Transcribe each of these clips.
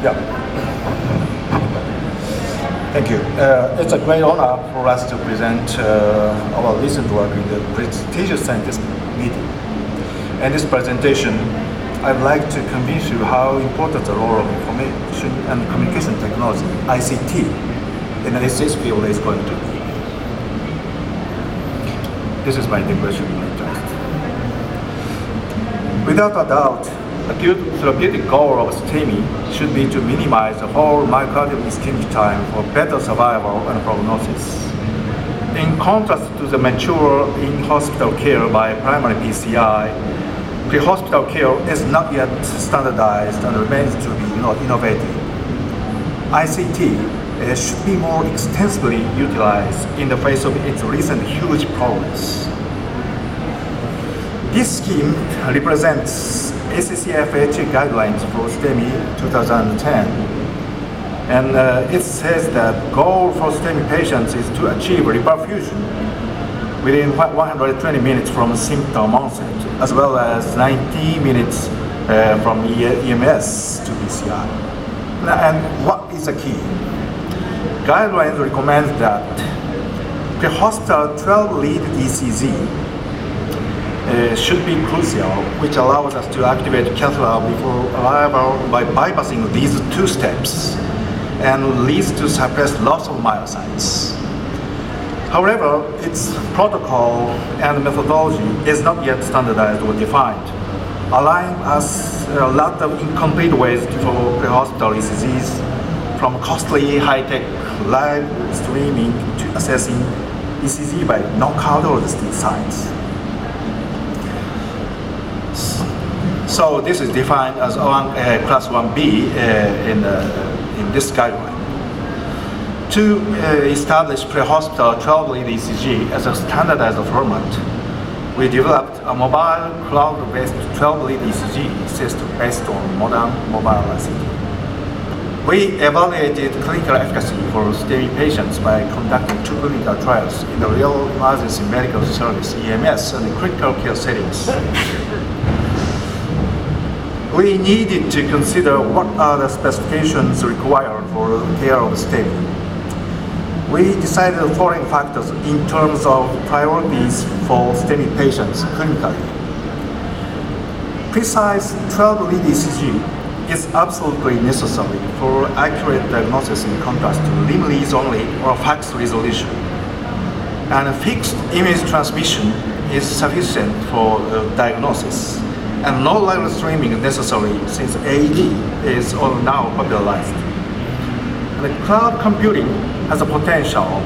Yeah. Thank you. It's a great honor for us to present our recent work in the prestigious scientist meeting. In this presentation, I'd like to convince you how important the role of information and communication technology, ICT, in the research field is going to be. This is my declaration of interest. Without a doubt, a good therapeutic goal of STEMI should be to minimize the whole myocardial ischemic time for better survival and prognosis. In contrast to the mature in-hospital care by primary PCI, pre-hospital care is not yet standardized and remains to be innovative. ICT should be more extensively utilized in the face of its recent huge progress. This scheme represents ESC2013 guidelines for STEMI 2010, and it says that goal for STEMI patients is to achieve reperfusion within 120 minutes from symptom onset, as well as 90 minutes from EMS to PCI. And what is the key? Guidelines recommend that pre-hospital 12-lead ECG should be crucial, which allows us to activate catheter before arrival by bypassing these two steps and leads to suppressed loss of myocytes. However, its protocol and methodology is not yet standardized or defined, allowing us a lot of incomplete ways for pre-hospital ECGs, from costly high-tech live streaming to assessing ECG by non-cardiologist sites. So this is defined as class 1B in this guideline. To establish pre-hospital 12-lead ECG as a standardized format, we developed a mobile cloud-based 12-lead ECG system based on modern mobile ICT. We evaluated clinical efficacy for STEMI patients by conducting 2 clinical trials in the real emergency medical service (EMS) and critical care settings. We needed to consider what are the specifications required for the care of STEMI. We decided the following factors in terms of priorities for STEMI patients clinically. Precise 12-lead ECG is absolutely necessary for accurate diagnosis in contrast to limb leads only or fax resolution. And fixed image transmission is sufficient for diagnosis. And no live streaming is necessary since AED is now popularized. And cloud computing has a potential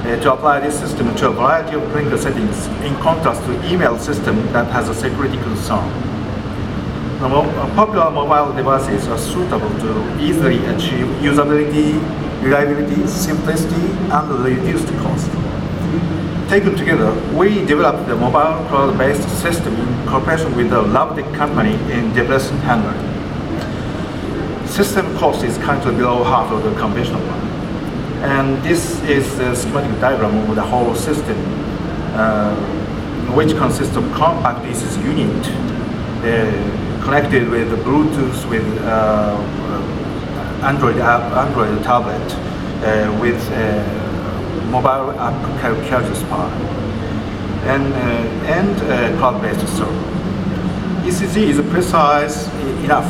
to apply this system to a variety of clinical settings in contrast to email system that has a security concern. Popular mobile devices are suitable to easily achieve usability, reliability, simplicity, and reduced cost. Taken together, we developed the mobile cloud-based system in cooperation with the Labtech company in Debrecen, Hungary. System cost is currently below half of the conventional one. And this is the schematic diagram of the whole system, which consists of compact ECG unit connected with Bluetooth with Android tablet with mobile app carriage part and cloud-based server. ECG is precise enough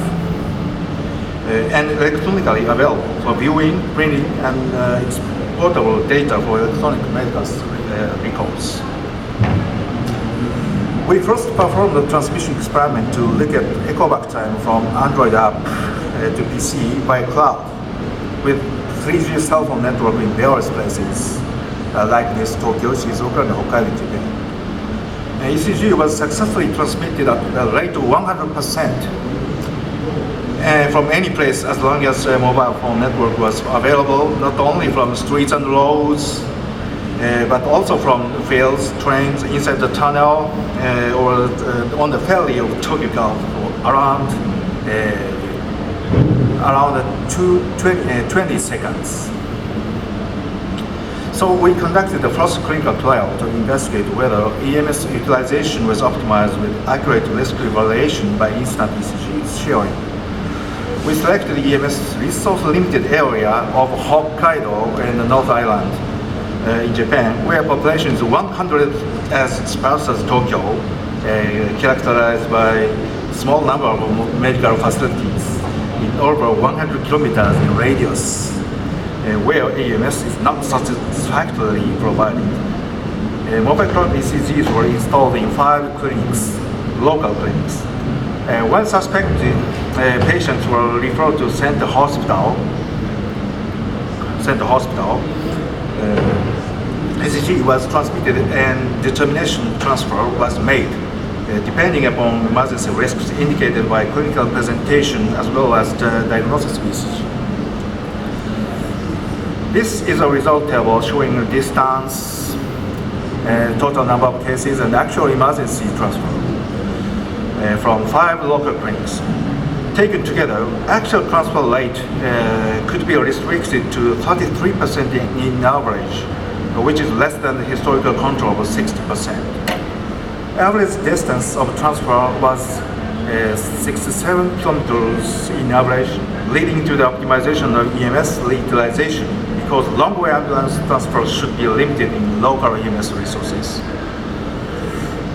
and electronically available for viewing, printing, and exportable data for electronic medical records. We first performed the transmission experiment to look at echo back time from Android app to PC by cloud with 3G cell phone network in various places, like this Tokyo, Shizuoka, and Hokkaido, Japan. ECG was successfully transmitted at a rate of 100% from any place as long as a mobile phone network was available, not only from streets and roads, but also from fields, trains, inside the tunnel, or on the ferry of Tokyo around 20 seconds. So we conducted the first clinical trial to investigate whether EMS utilization was optimized with accurate risk evaluation by instant ECG sharing. We selected the EMS resource-limited area of Hokkaido and the North Island in Japan, where population is 100 as sparse as Tokyo, characterized by small number of medical facilities in over 100 kilometers in radius, where EMS is not satisfactorily provided. Mobile cloud ECGs were installed in 5 clinics, local clinics. When suspected patients were referred to center hospital, ECG was transmitted and determination transfer was made, depending upon emergency risks indicated by clinical presentation as well as the diagnosis of ECG. This is a result table showing distance, total number of cases, and actual emergency transfer from 5 local clinics. Taken together, actual transfer rate could be restricted to 33% in average, which is less than the historical control of 60%. Average distance of transfer was 67 kilometers in average, leading to the optimization of EMS utilization, because long-way ambulance transfer should be limited in local EMS resources.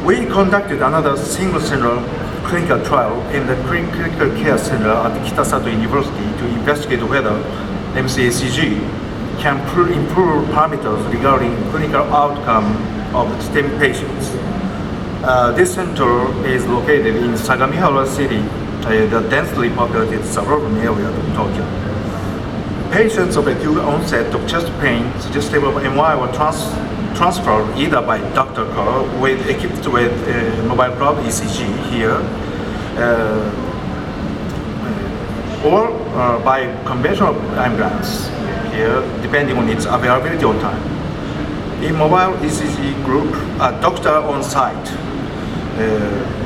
We conducted another single-center clinical trial in the critical care center at Kitasato University to investigate whether ECG can improve parameters regarding clinical outcome of STEM patients. This center is located in Sagamihara City, the densely populated suburban area of Tokyo. Patients of acute onset of chest pain suggestive of MI were transferred either by doctor car equipped with mobile cloud ECG here, or by conventional ambulance here, depending on its availability on time. In mobile ECG group, a doctor on site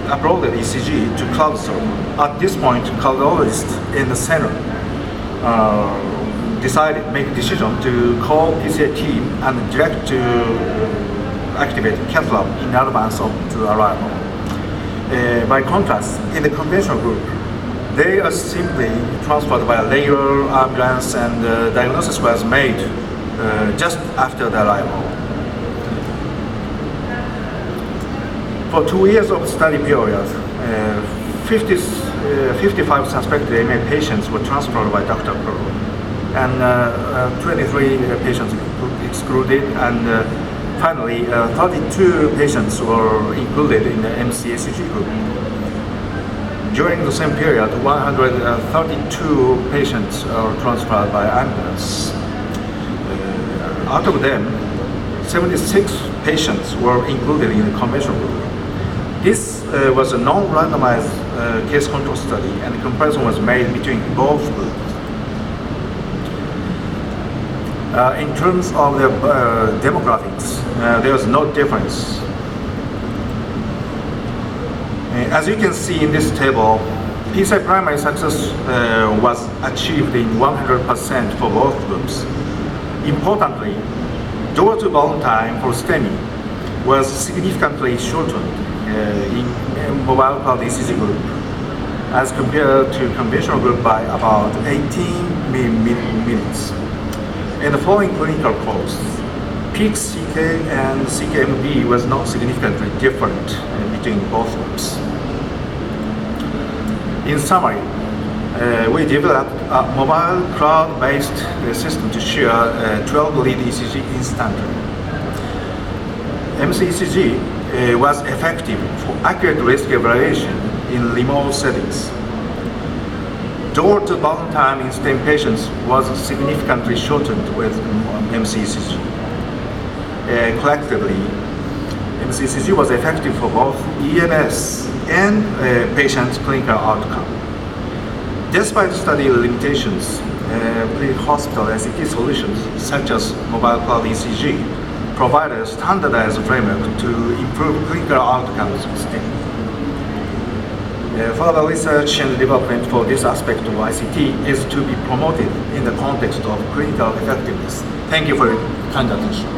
uploaded ECG to cloud server. At this point, cardiologist in the center make a decision to call PCA team and direct to activate cath lab in advance of the arrival. By contrast, in the conventional group, they are simply transferred by a regular ambulance, and diagnosis was made just after the arrival. For 2 years of study period, 55 suspected MA patients were transferred by Dr. Pearl, and 23 patients excluded, and finally 32 patients were included in the ECG group. During the same period, 132 patients are transferred by ambulance. Out of them, 76 patients were included in the conventional group. This was a non-randomized case control study, and the comparison was made between both groups. In terms of the demographics, there was no difference. As you can see in this table, PCI primary success was achieved in 100% for both groups. Importantly, door-to-bone time for STEMI was significantly shortened in mobile cloud ECG group as compared to conventional group by about 18 minutes. In the following clinical course, peak CK and CKMB was not significantly different between both groups. In summary, we developed a mobile cloud-based system to share 12-lead ECG instantly. ECG was effective for accurate risk evaluation in remote settings. Door-to-bone time in STEM patients was significantly shortened with ECG. Collectively, ECG was effective for both EMS and patient's clinical outcome. Despite study limitations, pre-hospital ICT solutions such as mobile cloud ECG provide a standardized framework to improve clinical outcomes of STEM. Further research and development for this aspect of ICT is to be promoted in the context of clinical effectiveness. Thank you for your kind attention.